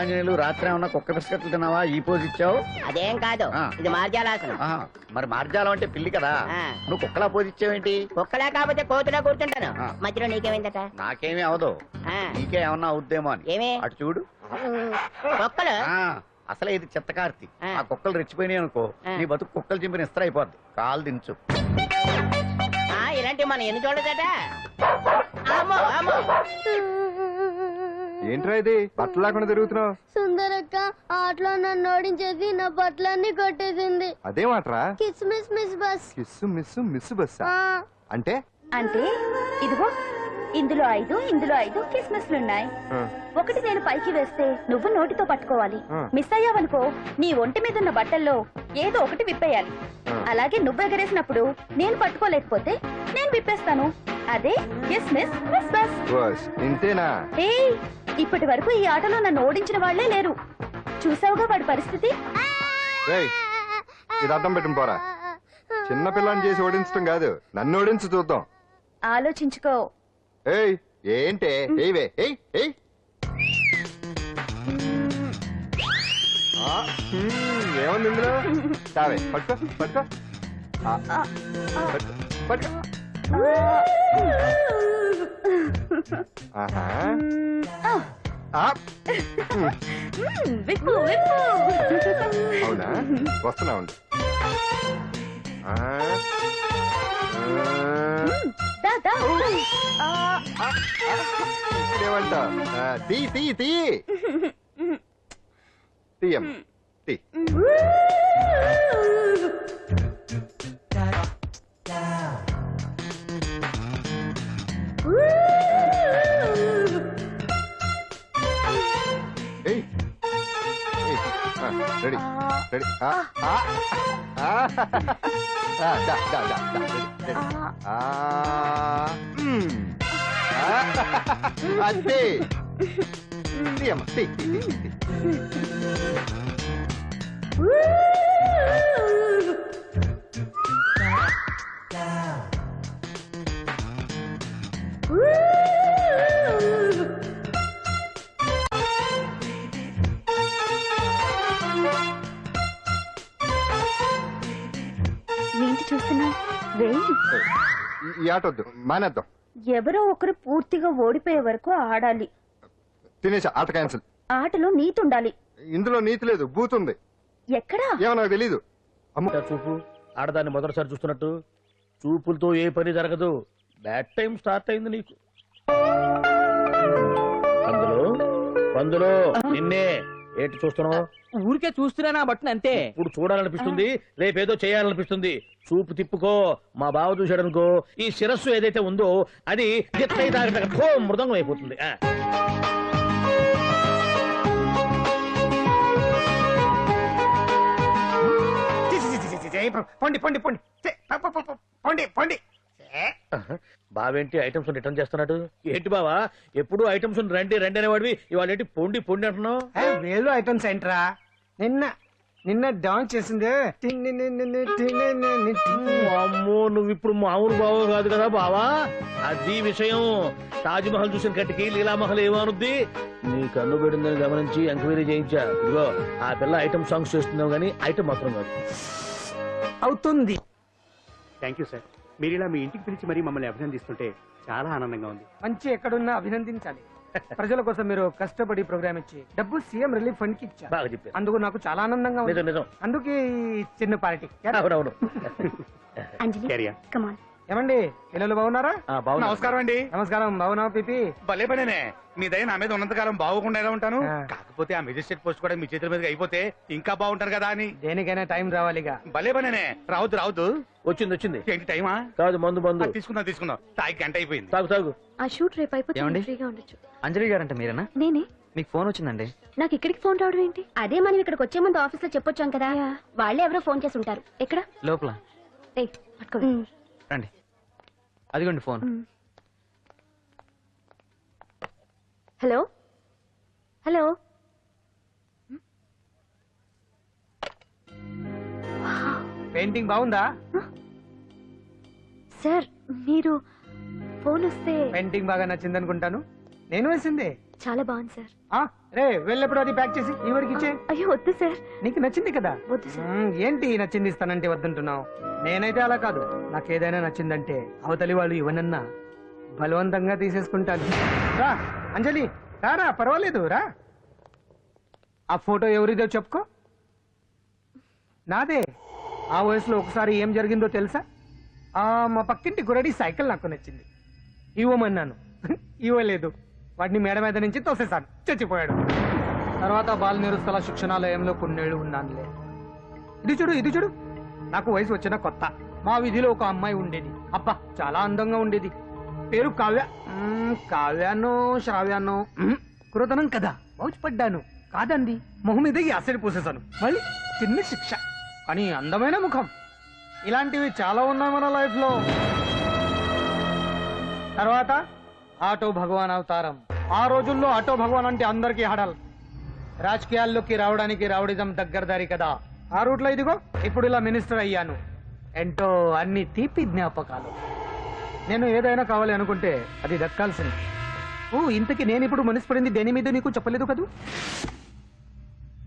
ఆంజనేయులు రాత్రి ఏమన్నా కుక్క బిస్కెట్లు తిన్నావా ఈ పోజ్ ఇచ్చావు? అదేం కాదు, ఇది మార్జాలాసనం. మరి మార్జాలం అంటే పిల్లి కదా, నువ్వు కుక్కలా పోజ్ ఇచ్చావేంటి? కుక్కలా కాకపోతే కోతులా కూర్చుంటాను. మధ్యలో నీకేమైందట? నాకేమీ అవదు, నీకే ఏమన్నా అవుద్దేమో అని. ఏమి? అటు చూడు. కుక్కలు అసలే ఇది చిత్తకార్తి. ఆ కుక్కలు రెచ్చిపోయినాయి అనుకో, నీ బతుకు కుక్కలు చింపిన ఇస్త్ర అయిపోద్ది. కాలు దించు. ఇలాంటివి మనం ఎన్ని చూడదట. ఏంట్రా ఇది బట్టలు లేకుండా తిరుగుతున్నావు? సుందరక్క ఆటలో నన్ను ఓడించేసి నా బట్టలన్నీ కొట్టేసింది. అదేమాట్రా? Kiss miss miss bus. Kiss miss miss bus అంటే? అంటే ఇదిగో ఇందులో 5 కిస్మిస్లున్నాయి. ఒకటి నేను పైకి వేస్తే నువ్వు నోటితో పట్టుకోవాలి. మిస్ అయ్యావనుకో నీ ఒంటి మీద ఉన్న బట్టల్లో ఏదో ఒకటి విప్పేయాలి. అలాగే నువ్వు ఎగరేసినప్పుడు నేను పట్టుకోలేకపోతే నేను విప్పేస్తాను. అదే కిస్మిస్ మిస్ బస్. ఇంతేనా? ఇప్పటి వరకు ఈ ఆటలో నన్ను ఓడించిన వాళ్లే లేరు. చూసావుగా వాడి పరిస్థితి. ఇది అర్థం పెట్టుకుని పోరా. చిన్న పిల్లని చేసి ఓడించడం కాదు, నన్ను ఓడించి చూద్దాం. ఆలోచించుకో. ఏంటే? ఏముంది ఇందులో? తావే పట్టుకో పట్టుకో పట్టుకో. అవునా? వస్తున్నా ఉండు. ఏమంటా? తీ తీ తీ తీయం తీ. Ready ready. అంతే. తీయమ్మా తీ. ఏంటి చూస్తున్నా? ఈ ఆట వద్దు, మానేద్దాం. ఎవరో ఒకరు పూర్తిగా ఓడిపోయే వరకు ఆడాలి. తినేసా, ఆట క్యాన్సిల్. ఆటలో నీతి ఉండాలి. ఇందులో నీతి లేదు, బూతుంది. ఎక్కడా? ఏమో నాకు తెలీదు. చూపు ఆడదాన్ని మొదటిసారి చూస్తున్నట్టు. చూపులతో ఏ పని జరగదు. బ్యాడ్ టైం స్టార్ట్ అయింది నీకు. అందులో నిన్నే ఏంటి చూస్తున్నావు? ఊరికే చూస్తున్నానా బట్టను అంతే. ఇప్పుడు చూడాలనిపిస్తుంది, రేపేదో చేయాలనిపిస్తుంది. చూపు తిప్పుకో. మా బావ చూశాడనుకో, ఈ శిరస్సు ఏదైతే ఉందో అది మృదంగం అయిపోతుంది. పొండి పొండి పొండి పొండి పొండి. బావేంటి ఐటమ్స్ రిటర్న్ చేస్తున్నాడు? ఏంటి బావా, ఎప్పుడు ఐటమ్స్ రండి రండి అనేవాడివి, ఇవాళ ఏంటి పొండి పొండి అంటున్నావు? వేలు ఐటమ్స్ ఏంట్రా? నిన్న డాన్స్ చేసింది. అమ్మో, నువ్వు ఇప్పుడు మామూలు బావ కాదు కదా బావా. అది విషయం. తాజ్ మహల్ చూసిన కట్టికి లీలామహల్ ఏమనుద్ది? నీ కన్ను పెట్టిందని గమనించి ఎంక్వైరీ చేయించా. ఇదిగో ఆ పిల్ల ఐటమ్ సాంగ్స్ చేస్తున్నావు గానీ ఐటమ్ మాత్రం కాదు. అవుతుంది. Thank you sir. మీరు ఇలా మీ ఇంటికి పిలిచి మరీ మమ్మల్ని అభినందిస్తుంటే చాలా ఆనందంగా ఉంది. మంచి ఎక్కడున్నా అభినందించాలి. ప్రజల కోసం మీరు కష్టపడి ప్రోగ్రామ్ ఇచ్చి డబ్బు సీఎం రిలీఫ్ ఫండ్ కి ఇచ్చారు. బాగా చెప్పారు. అందుకు నాకు చాలా ఆనందంగా ఉంది. నిజం. అందుకే చిన్న పార్టీ. అవునవును. ఏమండి, పిల్లలు బాగున్నారా? నమస్కారం అండి. నమస్కారం. బాగున్నావు పిపి? భలే పనేనే. మీ దయ నా మీద ఉన్నంతకాలం బాగుకుండా ఎలా ఉంటాను. కాకపోతే ఆ మెజిస్ట్రేట్ పోస్ట్ కూడా మీ చేతుల మీద అయిపోతే ఇంకా బాగుంటారు కదా అని. దేనికైనా టైం రావాలిగా. భలే పనేనే. రావద్దు. వచ్చింది. ఏంటి టైమా? కాదు, మందు. తీసుకుందాం. తాగి గంట అయిపోయింది. తాగు. ఆ షూట్ రేపు అయిపోతే ఫ్రీగా ఉండొచ్చు. అంజలి గారంట మీరేనా? నేనే. మీకు ఫోన్ వచ్చిందండి. నాకు ఇక్కడికి ఫోన్ రావడం ఏంటి? అదే మనం ఇక్కడికి వచ్చే ముందు ఆఫీస్ లో చెప్పొచ్చాం కదా, వాళ్ళే ఎవరో ఫోన్ చేసి ఉంటారు. ఎక్కడ? లోపల రండి. అదిగోండి ఫోన్. హలో. పెయింటింగ్ బాగుందా సార్? మీరు ఫోన్ వస్తే పెయింటింగ్ బాగా నచ్చింది అనుకుంటాను. నేను వేసిందే. చాలా బాగుంది సార్. రే వెళ్ళప్పుడు అది ప్యాక్ చేసి ఈవిడికి ఇచ్చే. అయ్యో వద్దు సార్. నీకు నచ్చింది కదా. వద్దు సార్. ఏంటి నచ్చింది ఇస్తానంటే వద్దంటున్నావు? నేనైతే అలా కాదు, నాకు ఏదైనా నచ్చిందంటే అవతలి వాళ్ళు ఇవ్వనన్నా బలవంతంగా తీసేసుకుంటాను. రా అంజలి, రారా, పర్వాలేదు రా. ఆ ఫోటో ఎవరిదో చెప్పుకో. నాదే. ఆ వయసులో ఒకసారి ఏం జరిగిందో తెలుసా? మా పక్కింటి గురడి సైకిల్ నాకు నచ్చింది, ఇవ్వమన్నాను, ఇవ్వలేదు. వాడిని మేడ మీద నుంచి తోసేశాను, చచ్చిపోయాడు. తర్వాత బాల నిరుస్తల శిక్షణాలయంలో కొన్నేళ్లు ఉన్నానులే. ఇది చూడు, నాకు వయసు వచ్చిన కొత్త. మా వీధిలో ఒక అమ్మాయి ఉండేది. అబ్బా చాలా అందంగా ఉండేది. పేరు కావ్య. కావ్యానో శ్రావ్యానో కురతనం కదా. మౌచిపడ్డాను. కాదండి, మొహం మీద యాసిడ్ పూసేశాను. మళ్ళీ చిన్న శిక్ష, కానీ అందమైన ముఖం. ఇలాంటివి చాలా ఉన్నాయి మన లైఫ్ లో. తర్వాత ఆటో భగవాన్ అవతారం. ఆ రోజుల్లో ఆటో భగవాన్ అంటే అందరికీ హడల్. రాజకీయాల్లోకి రావడానికి రావడిజం దగ్గరదారి కదా. ఆ రూట్లో ఇదిగో ఇప్పుడు ఇలా మినిస్టర్ అయ్యాను. ఏంటో అన్ని తీపి జ్ఞాపకాలు. నేను ఏదైనా కావాలి అనుకుంటే అది దక్కాల్సింది. ఇంతకీ నేను ఇప్పుడు మనసు పడింది దేని మీద నీకు చెప్పలేదు కదూ?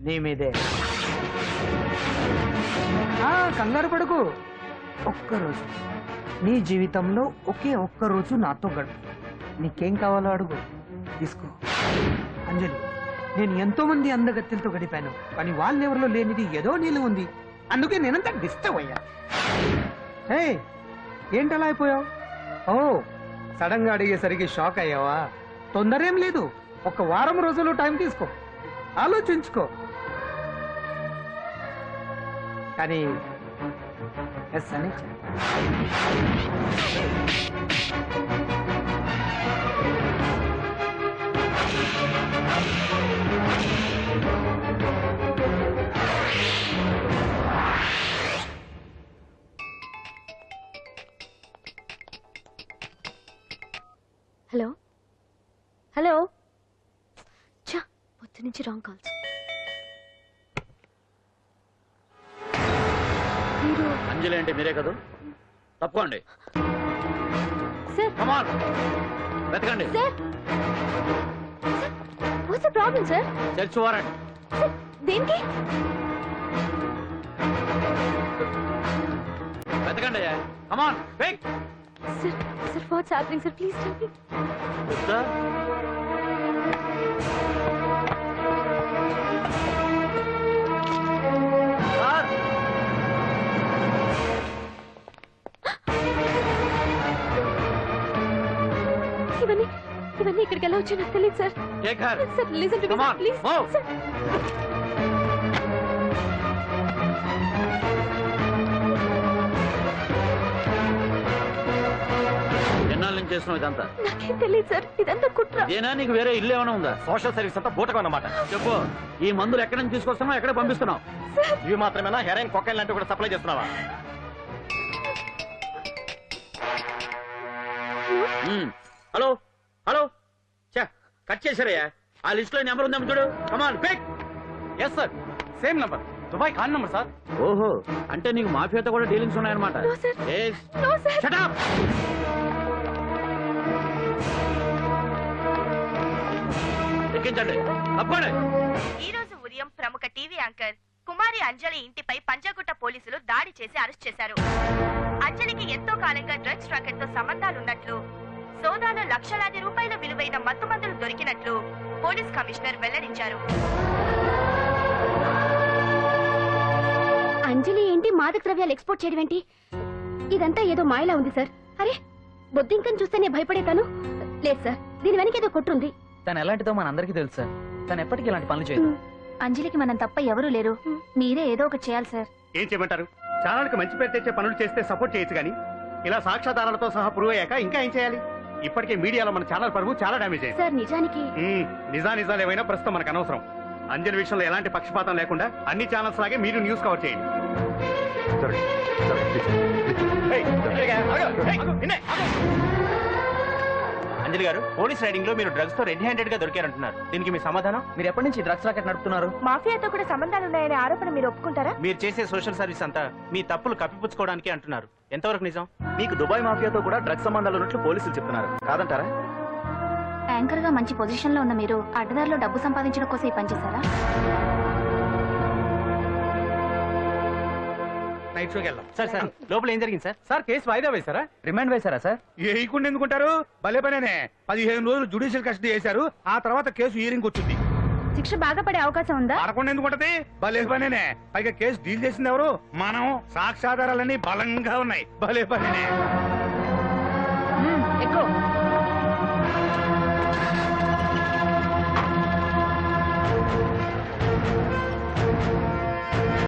నీ మీదే. కంగారు పడుకు. ఒక్కరోజు నీ జీవితంలో ఒకే ఒక్కరోజు నాతో గడుపు. నీకేం కావాలో అడుగు, తీసుకో. అంజలి, నేను ఎంతో మంది అందగత్తెలతో గడిపాను, కానీ వాళ్ళెవరిలో లేనిది ఏదో నీళ్ళు ఉంది. అందుకే నేనంతా డిస్టర్బ్ అయ్యా. ఏంటలా అయిపోయావు? సడన్ గా అడిగేసరికి షాక్ అయ్యావా? తొందర ఏం లేదు, ఒక వారం రోజులు టైం తీసుకో, ఆలోచించుకో. కానీ ఎస్ అని హలో హలో. చా, పొద్దు నుంచి రాంగ్ కాల్స్. మీరు అంజలి అంటే మీరే కదా? తప్పుకోండి సార్. కమాన్ వెతకండి. Sir, what's the problem sir? Search warrant. Sir, దేనికి? వెతకండి. Come on pick. Sir, sir what's happening sir? Please tell me. Sir ఇవన్నీ ఇక్కడికి ఎలా వచ్చాయో నాకు తెలియదు sir. Sir listen to me please. ఎన్నాళ్ళ నుంచి చేస్తున్నావు ఇదంతా? నాకేం తెలియదు సార్, ఇదంతా కుట్ర. ఏనా నీకు వేరే ఇల్లు ఏమైనా ఉందా? సోషల్ సర్వీస్ అంతా బూటకం అన్నమాట. చెప్పు, ఈ మందులు ఎక్కడి నుంచి తీసుకొస్తున్నావు, ఎక్కడ పంపిస్తున్నావు? ఇవి మాత్రమేనా? హెరాయిన్, కొకైన్ లాంటివి కూడా సప్లై చేస్తున్నావా? హలో హలో, కట్ చేశారయ్యా. ఆ లిస్ట్ లో నెంబర్ ఉందేమో చూడు. Come on pick. Yes sir, same number, Dubai Khan number sir. ఓహో, అంటే నీకు మాఫియాతో కూడా డీలింగ్స్ ఉన్నాయన్నమాట. No, sir. Yes. No, sir. Shut up. ఎక్కించండి, తప్పండి. ఈ రోజు ఉదయం ప్రముఖ టీవీ యాంకర్ కుమారి అంజలి ఇంటిపై పంజాగుట్ట పోలీసులు దాడి చేసి అరెస్ట్ చేశారు. అంజలికి ఎంతో కాలంగా డ్రగ్స్ రాకెట్ తో సంబంధాలున్నట్లు, సోదాలో లక్షలాది రూపాయల విలువైన మత్తుమందులు దొరికినట్లు పోలీస్ కమిషనర్ వెల్లడించారు. అంజలి ఏంటి మాదక ద్రవ్యాలు ఎక్స్పోర్ట్ చేయడం ఏంటి? ఇదంతా ఏదో మాయలా ఉంది సార్. అరే, బొద్దింకని చూస్తేనే భయపడేతాను. లేదు సార్, దీని వెనక ఏదో కొట్టుంది. తను ఎలాంటిదో మనందరికీ తెలుసు సార్. తను ఎప్పటికీ ఇలాంటి పనులు చేయదు. అంజలికి మనం తప్ప ఎవరూ లేరు. మీరే ఏదో ఒకటి చేయాలి సార్. ఏం చేయమంటారు? ఛానల్కి మంచి పేరు తెచ్చే పనులు చేస్తే సపోర్ట్ చేయొచ్చు కానీ ఇలా సాక్ష్యాధారాలతో సహా ప్రూవ్ అయ్యాక ఇంకా ఏం చేయాలి? ఇప్పటికే మీడియాలో మన ఛానల్ పరువు చాలా డ్యామేజ్ అయింది. సార్ నిజానికి నిజాలు ఏమైనా ప్రస్తుతం మనకు అనవసరం. అంజలి విషయంలో ఎలాంటి పక్షపాతం లేకుండా అన్ని ఛానల్స్ లాగే మీరు న్యూస్ కవర్ చేయండి. అంజలి గారు, పోలీస్ రైడింగ్ లో మీరు డ్రగ్స్ తో రెడ్ హ్యాండెడ్ గా దొరికారంటున్నారు. దీనికి మీ సమాధానం? మీరు ఎప్పటి నుంచి డ్రగ్స్ రాకెట్ నడుపుతున్నారు? మాఫియాతో కూడా సంబంధాలున్నాయనే ఆరోపణ మీరు ఒప్పుకుంటారా? మీరు చేసే సోషల్ సర్వీస్ అంతా మీ తప్పులు కప్పిపుచ్చుకోవడానికి అంటున్నారు. ఎంతవరకు నిజం? మీకు దుబాయ్ మాఫియాతో కూడా డ్రగ్స్ సంబంధాలు ఉన్నట్లు పోలీసులు చెప్తున్నారు, కాదంటారా? యాంకర్ గా మంచి పొజిషన్ లో ఉన్న మీరు అడ్డదారిలో డబ్బు సంపాదించడం కోసం ఈ పని చేశారా? నైట్ షోకి వెళ్దాం. సార్ సార్ లోపల ఏం జరిగింది సార్? సార్ కేసు వాయిదా వేశారా? రిమాండ్ వేశారా సార్? వేయకుండా ఎందుకుంటారు? భలే పనేనే. 15 రోజులు జుడిషియల్ కస్టడీ చేశారు. ఆ తర్వాత కేసు హియరింగ్ వచ్చింది. శిక్ష బాగా పడే అవకాశం ఉందా? పడకుండా ఎందుకుంటది? భలే పనేనే. పైగా కేసు డీల్ చేసింది ఎవరు? మనం. సాక్ష్యాధారాలన్నీ బలంగా ఉన్నాయి. భలే పనేనే. ఎక్కువ